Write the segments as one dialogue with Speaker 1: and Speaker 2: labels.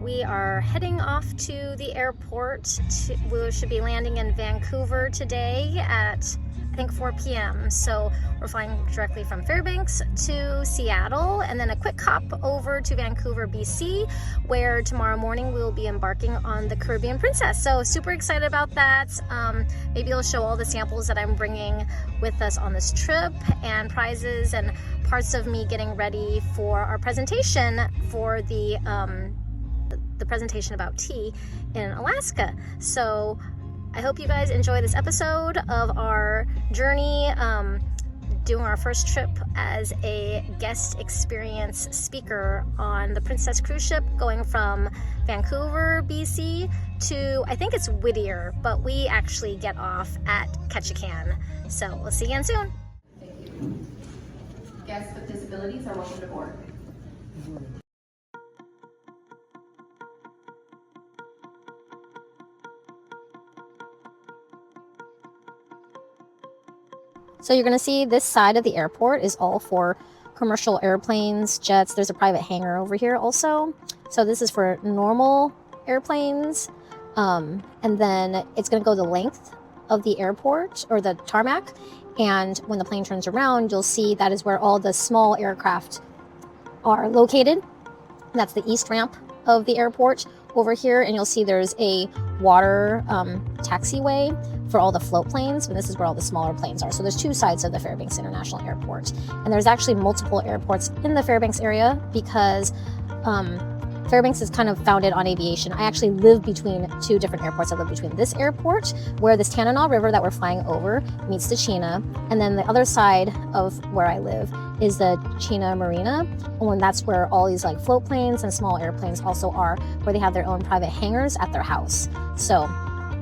Speaker 1: We are heading off to the airport. We should be landing in Vancouver today at, I think, 4 p.m. So we're flying directly from Fairbanks to Seattle, and then a quick hop over to Vancouver, BC, where tomorrow morning we will be embarking on the Caribbean Princess. So super excited about that. Maybe I'll show all the samples that I'm bringing with us on this trip, and prizes and parts of me getting ready for our presentation for the presentation about tea in Alaska. So I hope you guys enjoy this episode of our journey, doing our first trip as a guest experience speaker on the Princess cruise ship, going from Vancouver, BC to, I think it's Whittier, but we actually get off at Ketchikan. So we'll see you again soon.
Speaker 2: Thank you. Guests with disabilities are welcome to board.
Speaker 1: So you're going to see this side of the airport is all for commercial airplanes, jets. There's a private hangar over here also. So this is for normal airplanes. And then it's going to go the length of the airport or the tarmac. And when the plane turns around, you'll see that is where all the small aircraft are located. That's the east ramp of the airport over here. And you'll see there's a water taxiway for all the float planes, and this is where all the smaller planes are. So there's two sides of the Fairbanks International Airport, and there's actually multiple airports in the Fairbanks area because Fairbanks is kind of founded on aviation. I actually live between two different airports. I live between this airport, where this Tanana River that we're flying over meets the Chena, and then the other side of where I live is the Chena Marina, and that's where all these like float planes and small airplanes also are, where they have their own private hangars at their house. So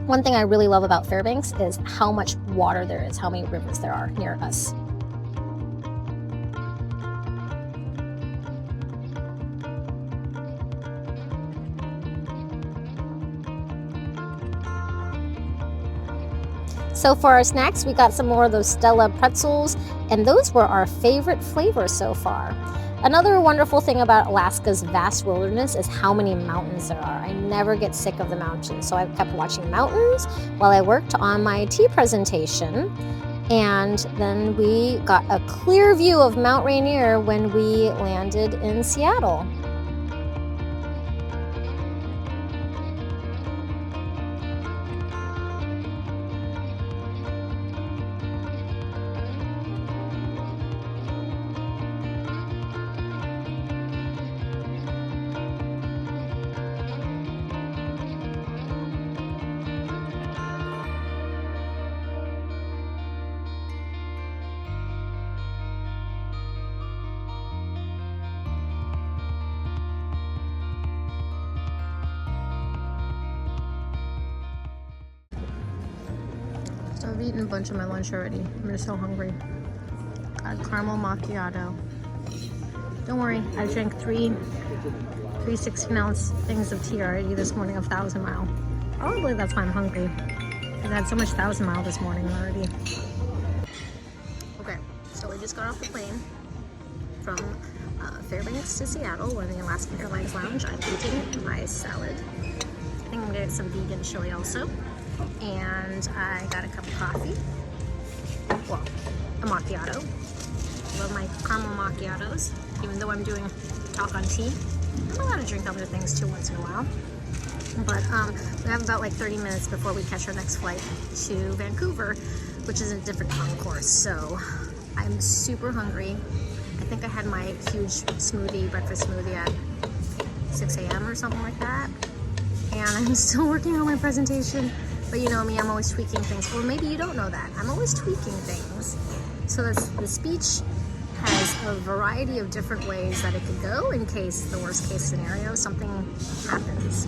Speaker 1: one thing I really love about Fairbanks is how much water there is, how many rivers there are near us. So for our snacks, we got some more of those Stella pretzels, and those were our favorite flavors so far. Another wonderful thing about Alaska's vast wilderness is how many mountains there are. I never get sick of the mountains, so I kept watching mountains while I worked on my tea presentation. And then we got a clear view of Mount Rainier when we landed in Seattle. I've eaten a bunch of my lunch already. I'm just so hungry. Got a caramel macchiato. Don't worry, I drank three 16-ounce things of tea already this morning of 1,000 Mile. Probably that's why I'm hungry. I had so much 1,000 Mile this morning already. Okay, so we just got off the plane from Fairbanks to Seattle. We're in the Alaskan Airlines Lounge. I'm eating my salad. I think I'm gonna get some vegan chili also. And I got a cup of coffee, well, a macchiato. Love my caramel macchiatos, even though I'm doing talk on tea. I'm allowed to drink other things too once in a while. But we have about like 30 minutes before we catch our next flight to Vancouver, which is a different concourse. So I'm super hungry. I think I had my huge breakfast smoothie at 6 a.m. or something like that. And I'm still working on my presentation. But you know me, I'm always tweaking things. Or maybe you don't know that. I'm always tweaking things. So the speech has a variety of different ways that it could go in case the worst case scenario, something happens.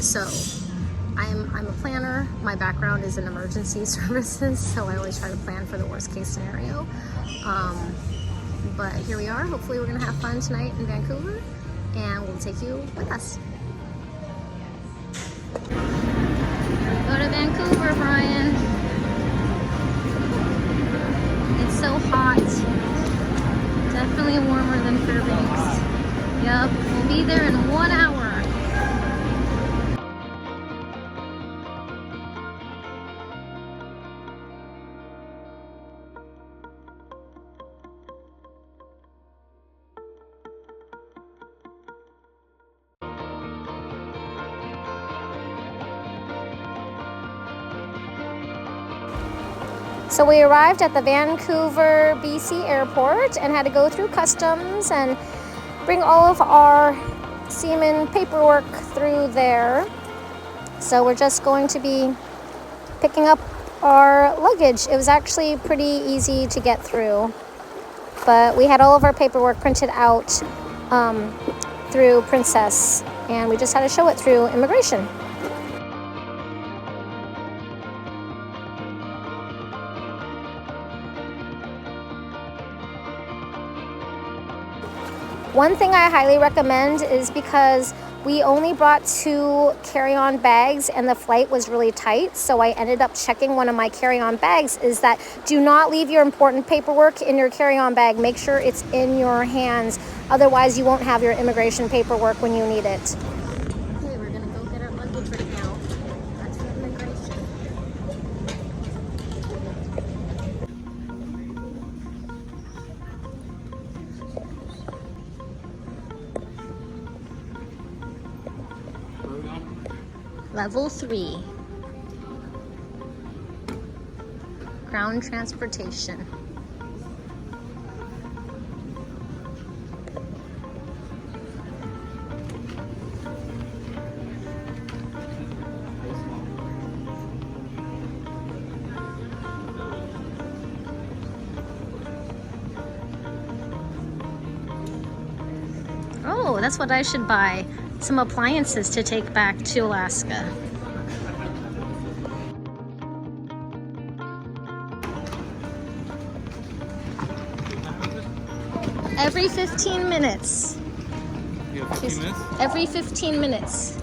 Speaker 1: So I'm a planner. My background is in emergency services, so I always try to plan for the worst case scenario. But here we are. Hopefully we're gonna have fun tonight in Vancouver, and we'll take you with us. Go to Vancouver, Brian. It's so hot. Definitely warmer than Fairbanks. Yep, be there in 1 hour. So we arrived at the Vancouver, BC airport and had to go through customs and bring all of our seaman paperwork through there. So we're just going to be picking up our luggage. It was actually pretty easy to get through, but we had all of our paperwork printed out through Princess, and we just had to show it through immigration. One thing I highly recommend is because we only brought 2 carry-on bags and the flight was really tight, so I ended up checking one of my carry-on bags, is that do not leave your important paperwork in your carry-on bag. Make sure it's in your hands. Otherwise, you won't have your immigration paperwork when you need it. Okay, we're gonna go get our luggage right now. That's for immigration. Level 3. Ground transportation. Oh, that's what I should buy. Some appliances to take back to Alaska. Every 15 minutes.
Speaker 3: You have 15 minutes?
Speaker 1: Every 15 minutes.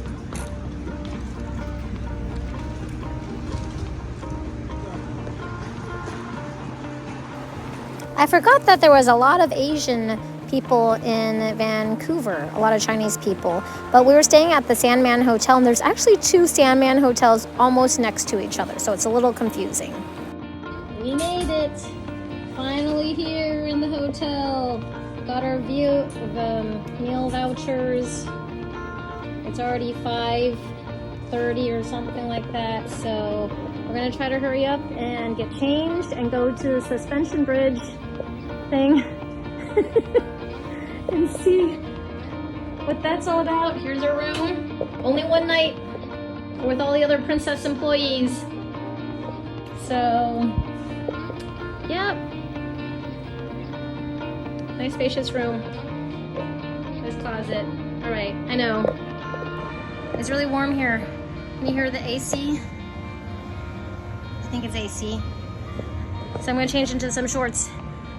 Speaker 1: I forgot that there was a lot of Asian people in Vancouver, a lot of Chinese people, but we were staying at the Sandman Hotel, and there's actually 2 Sandman hotels almost next to each other, so it's a little confusing. We made it! Finally here in the hotel. Got our meal vouchers. It's already 5:30 or something like that, so we're gonna try to hurry up and get changed and go to the suspension bridge thing and see what that's all about. Here's our room. Only one night with all the other Princess employees. So, yep. Nice spacious room. This closet. All right, I know. It's really warm here. Can you hear the AC? I think it's AC. So I'm gonna change into some shorts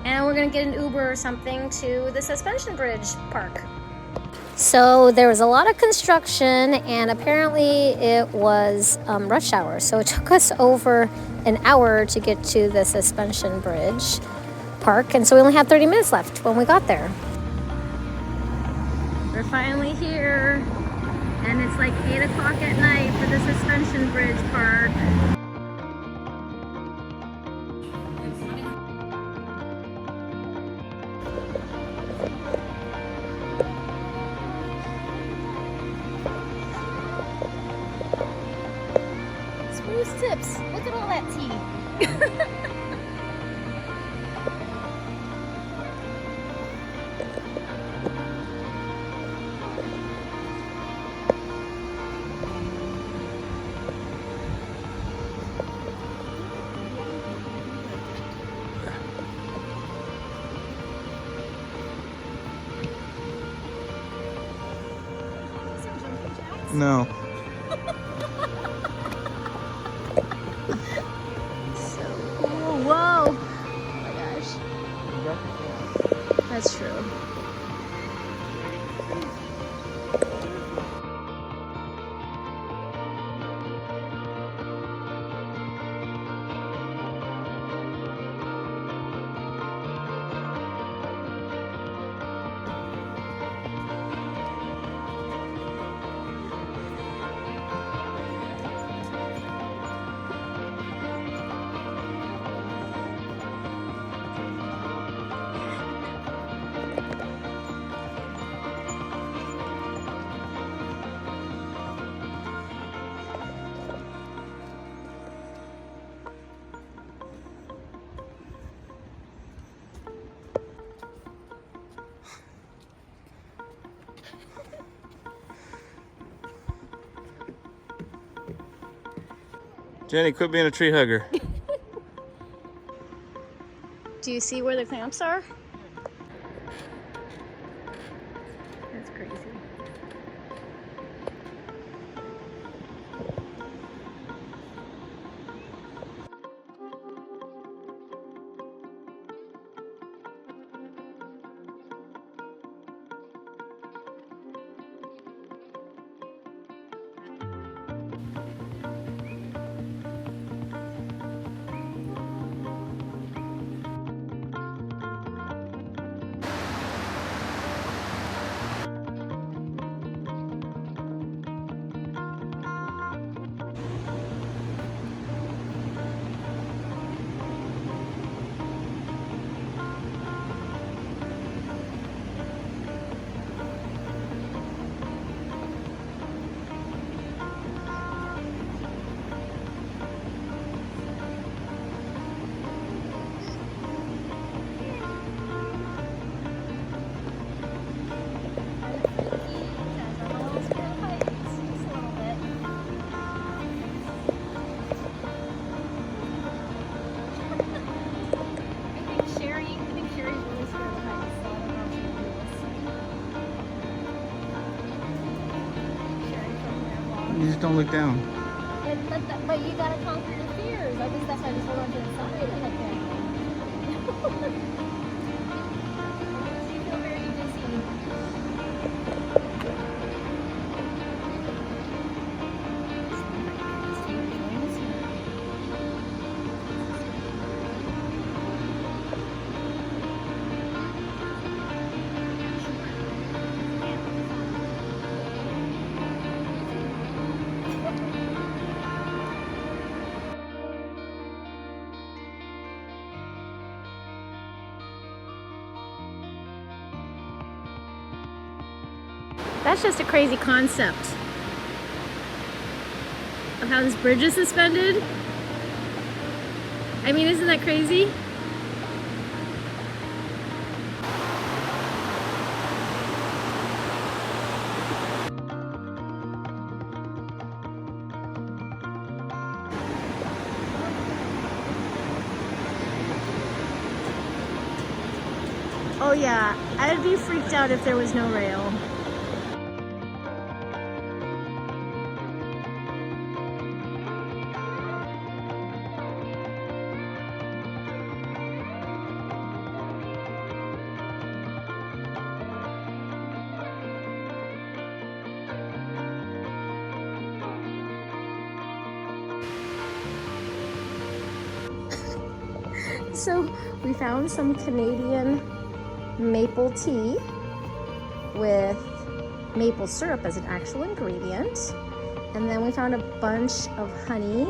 Speaker 1: and we're gonna get an Uber or something to the suspension bridge park. So there was a lot of construction and apparently it was rush hour. So it took us over an hour to get to the suspension bridge park. And so we only had 30 minutes left when we got there. We're finally here and it's like 8 o'clock at night for the suspension bridge park. Spruce tips. Look at all that tea.
Speaker 3: No.
Speaker 1: So cool. Whoa. Oh my gosh. That's true.
Speaker 3: Jenny, quit being a tree hugger.
Speaker 1: Do you see where the clamps are? That's crazy.
Speaker 3: You just don't look down.
Speaker 1: But you gotta conquer your fears. At least that's why I just hold on to the side and look down. You feel very dizzy. That's just a crazy concept of how this bridge is suspended. I mean, isn't that crazy? Oh yeah, I'd be freaked out if there was no rail. So we found some Canadian maple tea with maple syrup as an actual ingredient. And then we found a bunch of honey.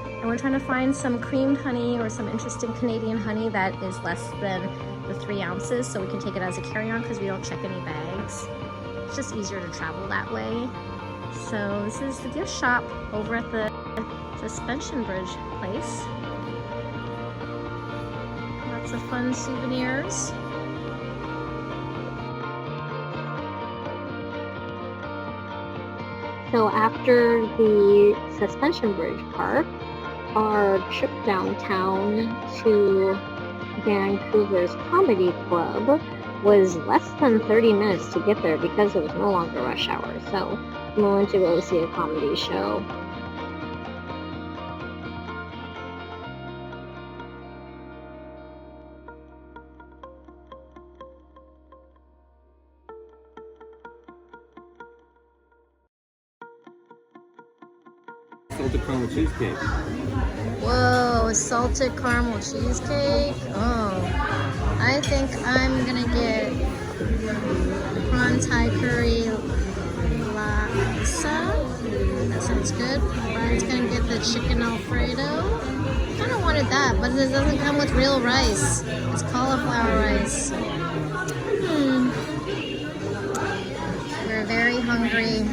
Speaker 1: And we're trying to find some creamed honey or some interesting Canadian honey that is less than the 3 ounces, so we can take it as a carry-on because we don't check any bags. It's just easier to travel that way. So this is the gift shop over at the suspension bridge place. Lots of fun souvenirs. So after the suspension bridge park, our trip downtown to Vancouver's comedy club was less than 30 minutes to get there because it was no longer rush hour. So we went to go see a comedy show.
Speaker 3: Salted caramel cheesecake.
Speaker 1: Whoa, salted caramel cheesecake. Oh, I think I'm gonna get prawn Thai curry laksa. That sounds good. Brian's gonna get the chicken Alfredo. I kind of wanted that, but it doesn't come with real rice. It's cauliflower rice. We're very hungry.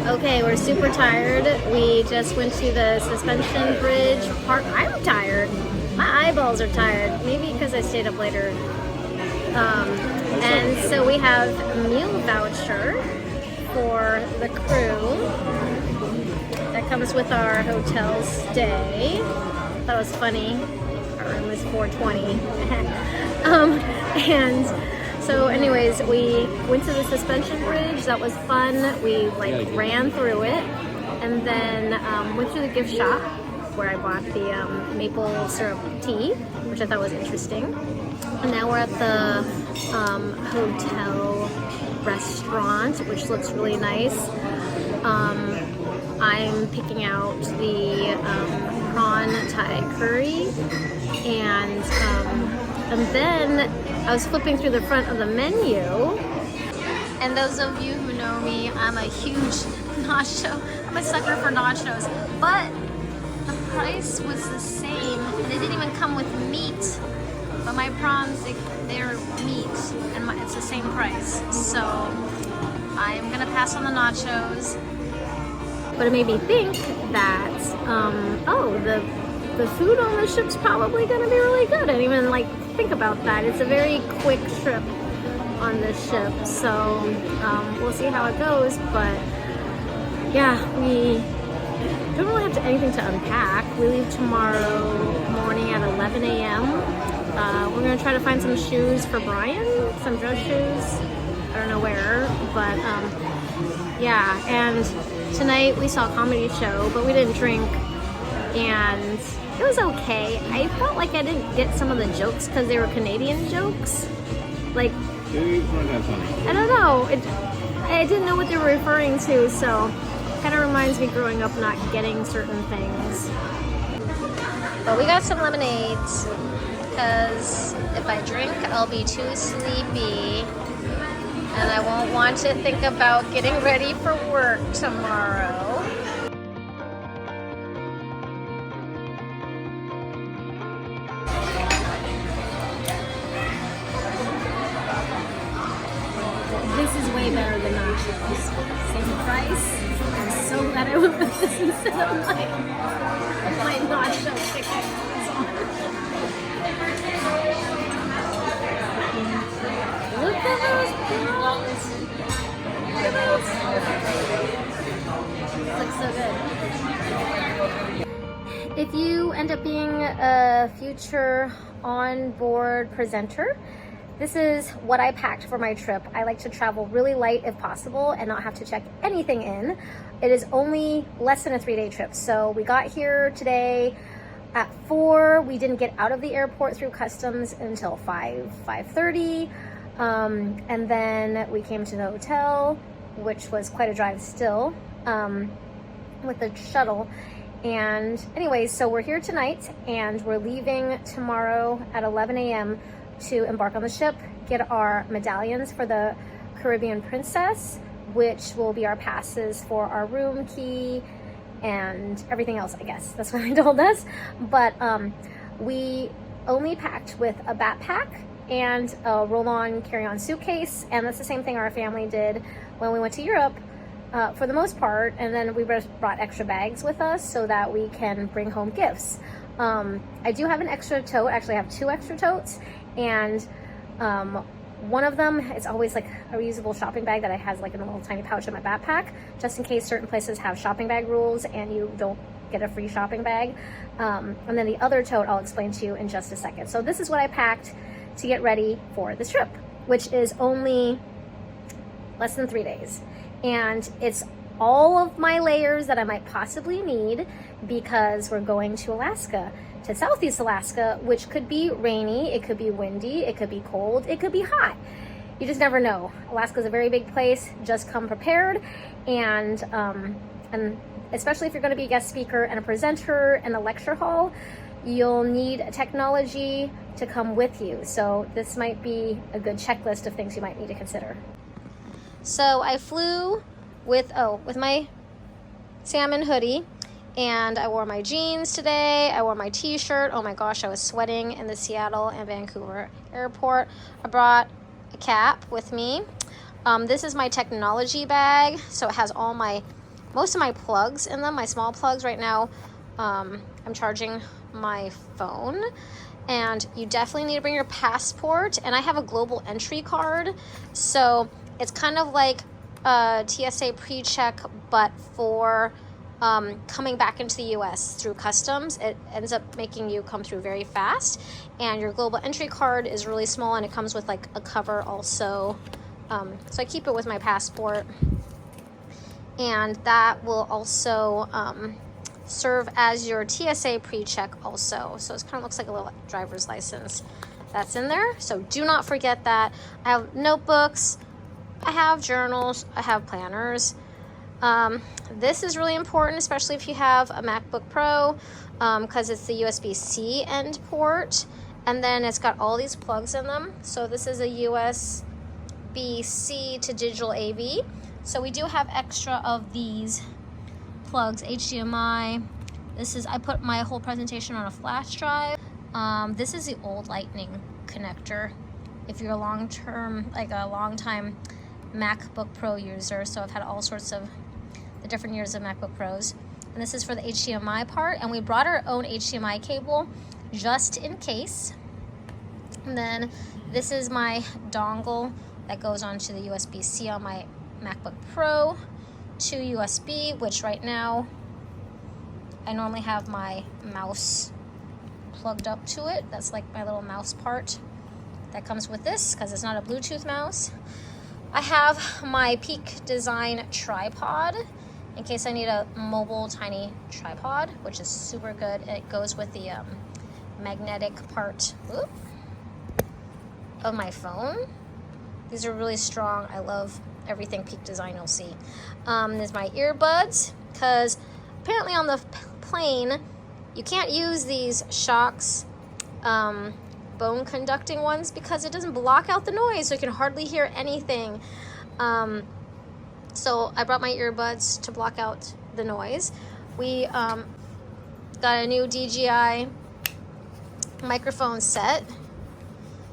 Speaker 1: Okay, we're super tired. We just went to the suspension bridge park. I'm tired. My eyeballs are tired. Maybe because I stayed up later. And so we have a meal voucher for the crew that comes comes with our hotel stay. That was funny. Our room is 420. And so anyways, we went to the suspension bridge. That was fun. We like ran through it, and then went through the gift shop where I bought the maple syrup tea, which I thought was interesting. And now we're at the hotel restaurant, which looks really nice. I'm picking out the prawn Thai curry, and then I was flipping through the front of the menu. And those of you who know me, I'm a huge I'm a sucker for nachos, but the price was the same, and it didn't even come with meat. But my prawns, they're meat, and it's the same price. So I'm gonna pass on the nachos. But it made me think that, the food on the ship's probably gonna be really good. I didn't even like think about that. It's a very quick trip on this ship, so we'll see how it goes. But yeah, we don't really have anything to unpack. We leave tomorrow morning at 11 a.m. We're gonna try to find some shoes for Brian, some dress shoes. I don't know where, but yeah. And tonight we saw a comedy show, but we didn't drink, and it was okay. I felt like I didn't get some of the jokes because they were Canadian jokes. Like, I don't know. I didn't know what they were referring to, so kind of reminds me growing up not getting certain things. But we got some lemonades because if I drink, I'll be too sleepy, and I won't want to think about getting ready for work tomorrow. This is way better than nachos. Same price. I'm so glad I went with this instead of my nacho chicken. Look at those prawns. Look at those. Looks so good. If you end up being a future on-board presenter, this is what I packed for my trip. I like to travel really light if possible and not have to check anything in. It is only less than a 3-day trip. So we got here today at 4. We didn't get out of the airport through customs until 5:30. And then we came to the hotel, which was quite a drive still, with the shuttle. And anyways, so we're here tonight, and we're leaving tomorrow at 11 a.m. to embark on the ship, get our medallions for the Caribbean Princess, which will be our passes for our room key and everything else, I guess. That's what they told us. But we only packed with a backpack and a roll-on carry-on suitcase, and that's the same thing our family did when we went to Europe, for the most part. And then we brought extra bags with us so that we can bring home gifts. I do have an extra tote. Actually, I have 2 extra totes, and one of them is always like a reusable shopping bag that I has like in a little tiny pouch in my backpack, just in case certain places have shopping bag rules and you don't get a free shopping bag. And then the other tote I'll explain to you in just a second. So this is what I packed to get ready for this trip, which is only less than 3 days. And it's all of my layers that I might possibly need, because we're going to Alaska, to Southeast Alaska, which could be rainy, it could be windy, it could be cold, it could be hot. You just never know. Alaska is a very big place. Just come prepared, and especially if you're going to be a guest speaker and a presenter in a lecture hall, you'll need technology to come with you. So this might be a good checklist of things you might need to consider. So I flew with my salmon hoodie, and I wore my jeans today. I wore my t-shirt. Oh my gosh, I was sweating in the Seattle and Vancouver airport. I brought a cap with me. This is my technology bag. So it has most of my plugs in them, my small plugs. Right now, I'm charging my phone. And you definitely need to bring your passport. And I have a global entry card. So it's kind of like a TSA pre-check, but for coming back into the US through customs. It ends up making you come through very fast, and your global entry card is really small, and it comes with like a cover also. So I keep it with my passport, and that will also serve as your TSA pre-check also. So it kind of looks like a little driver's license that's in there. So do not forget that. I have notebooks, I have journals, I have planners. This is really important, especially if you have a MacBook Pro, because it's the USB-C end port, and then it's got all these plugs in them. So this is a USB-C to digital AV. So we do have extra of these plugs, HDMI. I put my whole presentation on a flash drive. This is the old Lightning connector. If you're a long-time MacBook Pro user, so I've had all sorts of the different years of MacBook Pros. And this is for the HDMI part, and we brought our own HDMI cable just in case. And then this is my dongle that goes onto the USB-C on my MacBook Pro to USB, which right now I normally have my mouse plugged up to it. That's like my little mouse part that comes with this, because it's not a Bluetooth mouse. I have my Peak Design tripod in case I need a mobile tiny tripod, which is super good. It goes with the magnetic part of my phone. These are really strong. I love everything Peak Design you'll see. There's my earbuds, because apparently on the plane you can't use these Shocks bone conducting ones because it doesn't block out the noise, so you can hardly hear anything. So I brought my earbuds to block out the noise. We got a new DJI microphone set.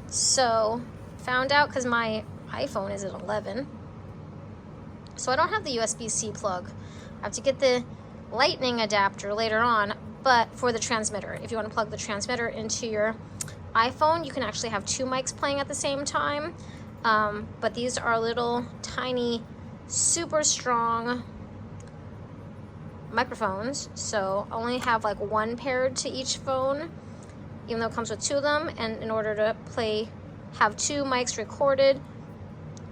Speaker 1: So found out, because my iPhone is at 11, so I don't have the USB-C plug. I have to get the Lightning adapter later on, but for the transmitter, if you want to plug the transmitter into your iPhone, you can actually have two mics playing at the same time. But these are little tiny, super strong microphones, so I only have like one paired to each phone, even though it comes with two of them. And in order to have two mics recorded,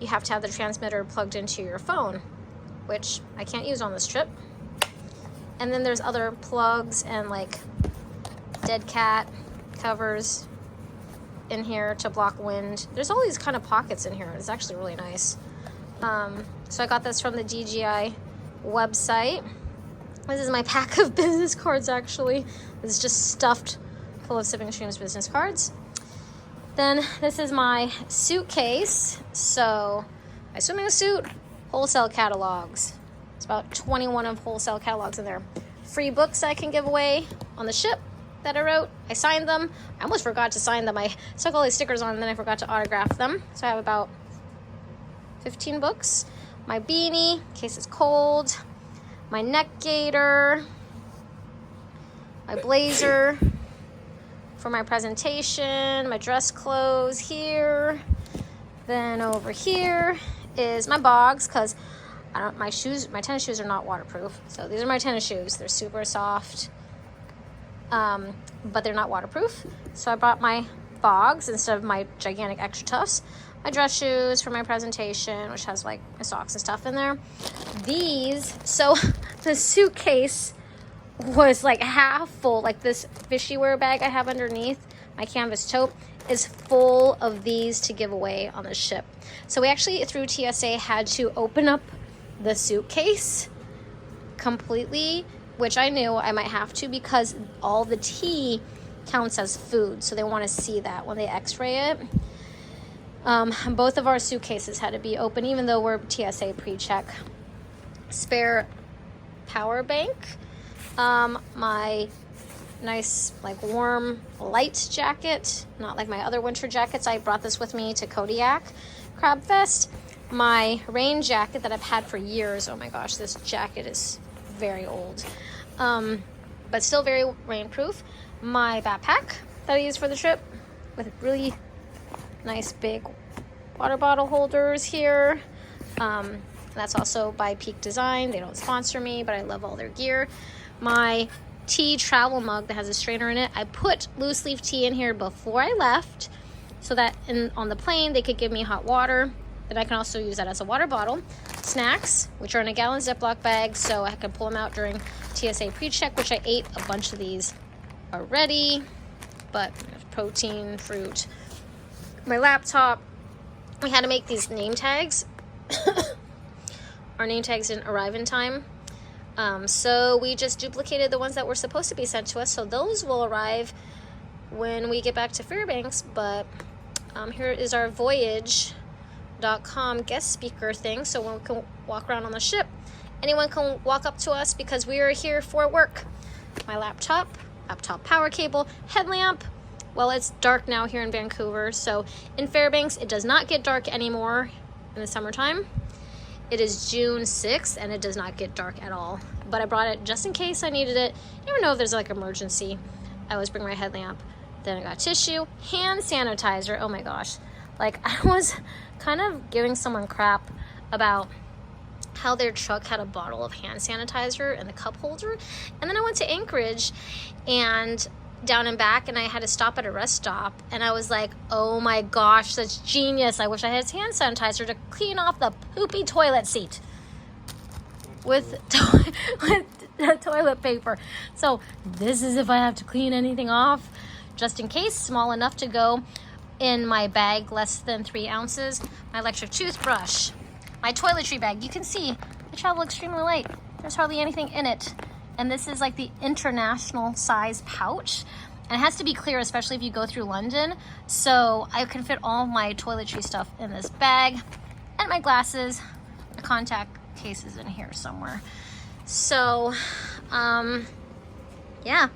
Speaker 1: you have to have the transmitter plugged into your phone, which I can't use on this trip. And then there's other plugs and like dead cat covers in here to block wind. There's all these kind of pockets in here. It's actually really nice. So I got this from the DJI website. This is my pack of business cards, actually. It's just stuffed full of Sipping Streams business cards. Then this is my suitcase. So my swimming suit, wholesale catalogs. It's about 21 of wholesale catalogs in there. Free books I can give away on the ship that I wrote. I signed them. I almost forgot to sign them. I stuck all these stickers on and then I forgot to autograph them. So I have about 15 books. My beanie, in case it's cold. My neck gaiter. My blazer for my presentation. My dress clothes here. Then over here is my bogs, because my tennis shoes are not waterproof. So these are my tennis shoes. They're super soft, but they're not waterproof. So I brought my bogs instead of my gigantic extra toughs. My dress shoes for my presentation, which has like my socks and stuff in there. So the suitcase was like half full. Like this fishy wear bag I have underneath, my canvas tote, is full of these to give away on the ship. So we actually, through TSA, had to open up the suitcase completely, which I knew I might have to, because all the tea counts as food. So they want to see that when they x-ray it. Both of our suitcases had to be open, even though we're TSA pre-check. Spare power bank. My nice, like, warm, light jacket. Not like my other winter jackets. I brought this with me to Kodiak Crab Fest. My rain jacket that I've had for years. Oh my gosh, this jacket is very old. But still very rainproof. My backpack that I use for the trip, with really nice big water bottle holders here. And that's also by Peak Design. They don't sponsor me, but I love all their gear. My tea travel mug that has a strainer in it, I put loose leaf tea in here before I left so that on the plane they could give me hot water. Then I can also use that as a water bottle. Snacks, which are in a gallon Ziploc bag, so I can pull them out during TSA pre-check, which I ate a bunch of these already. But protein, fruit, my laptop. We had to make these name tags. Our name tags didn't arrive in time. So we just duplicated the ones that were supposed to be sent to us. So those will arrive when we get back to Fairbanks. But here is our voyage.com guest speaker thing. So when we can walk around on the ship, anyone can walk up to us because we are here for work. My laptop power cable, headlamp. Well, it's dark now here in Vancouver. So in Fairbanks, it does not get dark anymore in the summertime. It is June 6th and it does not get dark at all. But I brought it just in case I needed it. You never know if there's like emergency. I always bring my headlamp. Then I got tissue, hand sanitizer. Oh my gosh. Like I was kind of giving someone crap about how their truck had a bottle of hand sanitizer in the cup holder. And then I went to Anchorage and down and back, and I had to stop at a rest stop, and I was like, oh my gosh, that's genius. I wish I had hand sanitizer to clean off the poopy toilet seat with toilet paper. So this is if I have to clean anything off, just in case. Small enough to go in my bag, less than 3 ounces. My electric toothbrush, my toiletry bag. You can see I travel extremely light. There's hardly anything in it. And this is like the international size pouch. And it has to be clear, especially if you go through London. So I can fit all my toiletry stuff in this bag. And my glasses, the contact case is in here somewhere. So, yeah,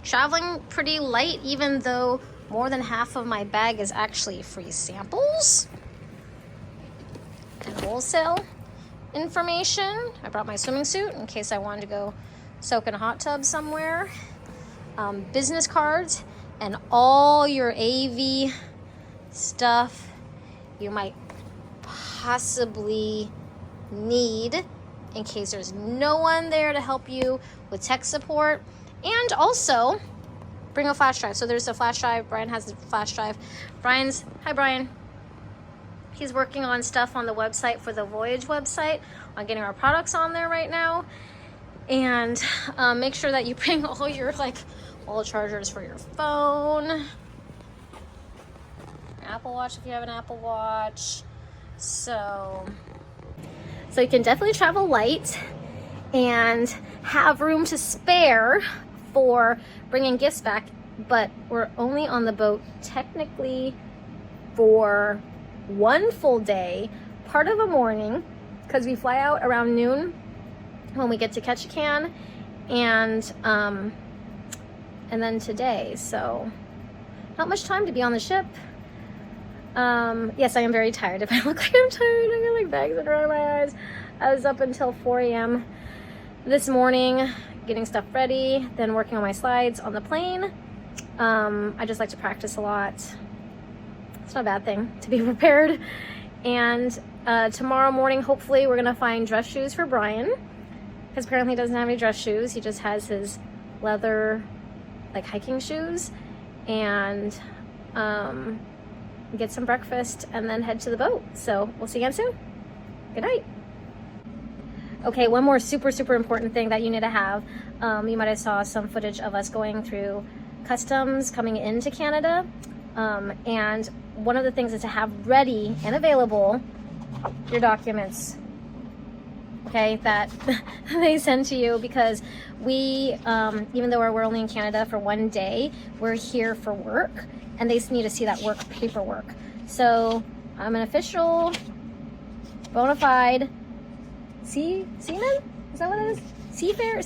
Speaker 1: traveling pretty light, even though more than half of my bag is actually free samples and wholesale information. I brought my swimming suit in case I wanted to go soak in a hot tub somewhere. Business cards and all your AV stuff you might possibly need in case there's no one there to help you with tech support. And also bring a flash drive. So there's a flash drive. Brian has a flash drive. Hi Brian. He's working on stuff on the website for the Voyage website, on getting our products on there right now. And make sure that you bring all your wall chargers for your phone, Apple Watch if you have an Apple Watch. So you can definitely travel light and have room to spare for bringing gifts back. But we're only on the boat technically for 1 full day, part of a morning, because we fly out around noon when we get to Ketchikan, and then today. So not much time to be on the ship. Yes, I am very tired. If I look like I'm tired, I got like bags under my eyes. I was up until 4 a.m. this morning getting stuff ready, then working on my slides on the plane. I just like to practice a lot. It's not a bad thing to be prepared. And tomorrow morning, hopefully, we're gonna find dress shoes for Brian, because apparently he doesn't have any dress shoes. He just has his leather hiking shoes, and get some breakfast and then head to the boat. So we'll see you again soon. Good night. Okay, one more super important thing that you need to have. You might have saw some footage of us going through customs coming into Canada, and one of the things is to have ready and available your documents, okay, that they send to you, because we, even though we're only in Canada for 1 day, we're here for work, and they need to see that work paperwork. So I'm an official, bona fide seaman? Is that what it is?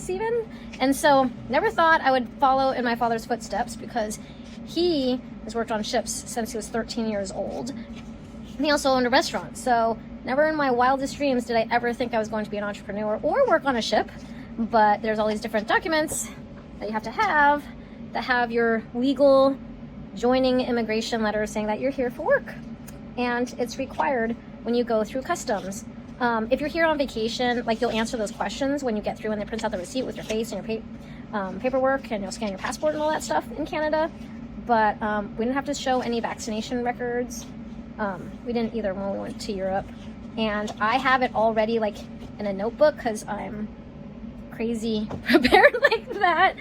Speaker 1: Seaman? And so never thought I would follow in my father's footsteps, because he has worked on ships since he was 13 years old. And he also owned a restaurant. So never in my wildest dreams did I ever think I was going to be an entrepreneur or work on a ship. But there's all these different documents that you have to have that have your legal joining immigration letter saying that you're here for work. And it's required when you go through customs. If you're here on vacation, like, you'll answer those questions when you get through, and they print out the receipt with your face and your paperwork, and you'll scan your passport and all that stuff in Canada. But we didn't have to show any vaccination records. We didn't either when we went to Europe. And I have it already, like, in a notebook, because I'm crazy prepared like that.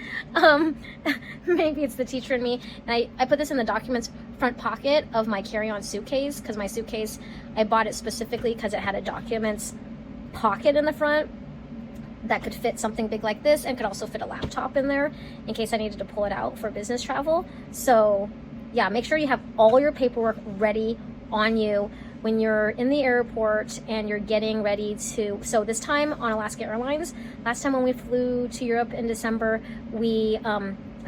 Speaker 1: Maybe it's the teacher in me. And I put this in the documents front pocket of my carry-on suitcase, because my suitcase, I bought it specifically because it had a documents pocket in the front that could fit something big like this, and could also fit a laptop in there in case I needed to pull it out for business travel. So yeah, make sure you have all your paperwork ready on you when you're in the airport and you're getting ready to. So this time on Alaska Airlines, last time when we flew to Europe in December, we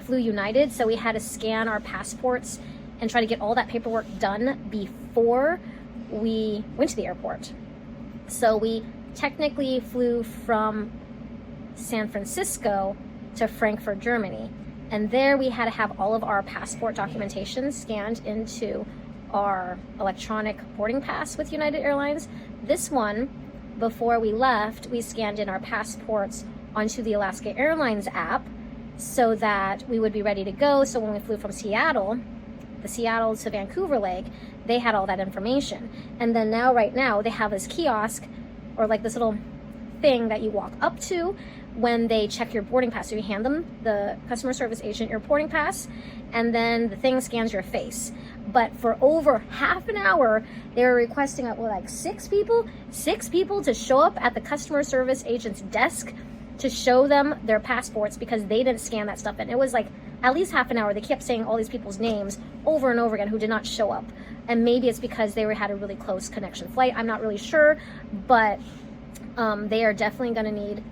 Speaker 1: flew United, so we had to scan our passports and try to get all that paperwork done before we went to the airport. So we technically flew from San Francisco to Frankfurt, Germany, and there we had to have all of our passport documentation scanned into our electronic boarding pass with United Airlines. This one, before we left, we scanned in our passports onto the Alaska Airlines app so that we would be ready to go. So when we flew from Seattle, the Seattle to Vancouver leg, they had all that information. And then now, right now, they have this kiosk, or like this little thing that you walk up to when they check your boarding pass. So you hand them, the customer service agent, your boarding pass, and then the thing scans your face. But for over half an hour, they were requesting like six people to show up at the customer service agent's desk to show them their passports, because they didn't scan that stuff in. It was like at least half an hour. They kept saying all these people's names over and over again who did not show up. And maybe it's because they had a really close connection flight. I'm not really sure, but they are definitely going to need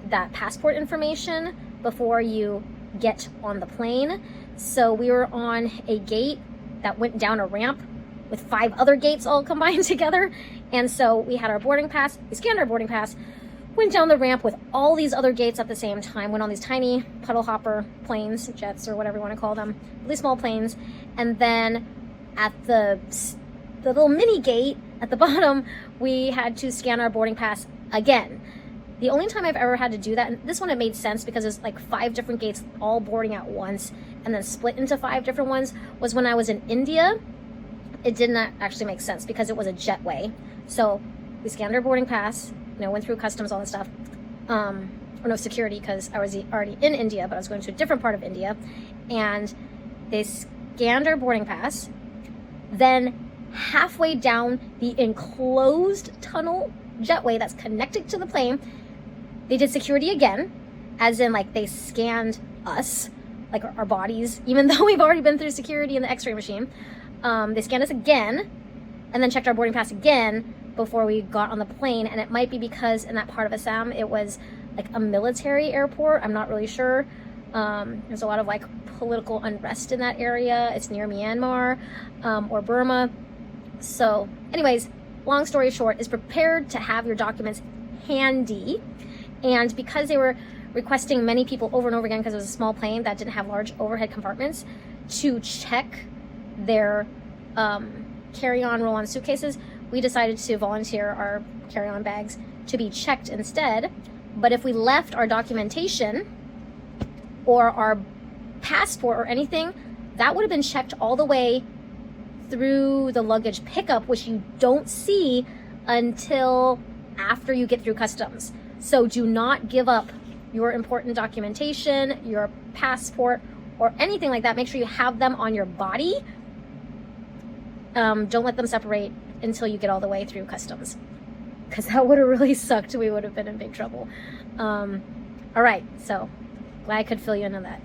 Speaker 1: that passport information before you get on the plane. So we were on a gate that went down a ramp with 5 other gates all combined together. And so we had our boarding pass, we scanned our boarding pass, went down the ramp with all these other gates at the same time, went on these tiny puddle hopper planes, jets, or whatever you want to call them, really small planes. And then at the little mini gate at the bottom, we had to scan our boarding pass again. The only time I've ever had to do that, and this one it made sense because it's like 5 different gates all boarding at once and then split into 5 different ones, was when I was in India. It did not actually make sense because it was a jetway. So we scanned our boarding pass, went through customs, all that stuff. Or no, security, because I was already in India, but I was going to a different part of India. And they scanned our boarding pass. Then halfway down the enclosed tunnel jetway that's connected to the plane, they did security again, as in like they scanned us, like our bodies, even though we've already been through security in the x-ray machine. They scanned us again and then checked our boarding pass again before we got on the plane. And it might be because in that part of Assam it was like a military airport. I'm not really sure. There's a lot of like political unrest in that area. It's near Myanmar or Burma. So anyways, long story short, is prepared to have your documents handy. And because they were requesting many people over and over again, because it was a small plane that didn't have large overhead compartments, to check their carry-on, roll-on suitcases, we decided to volunteer our carry-on bags to be checked instead. But if we left our documentation or our passport or anything, that would have been checked all the way through the luggage pickup, which you don't see until after you get through customs. So do not give up your important documentation, your passport, or anything like that. Make sure you have them on your body. Don't let them separate until you get all the way through customs, because that would have really sucked. We would have been in big trouble. All right, so glad I could fill you in on that.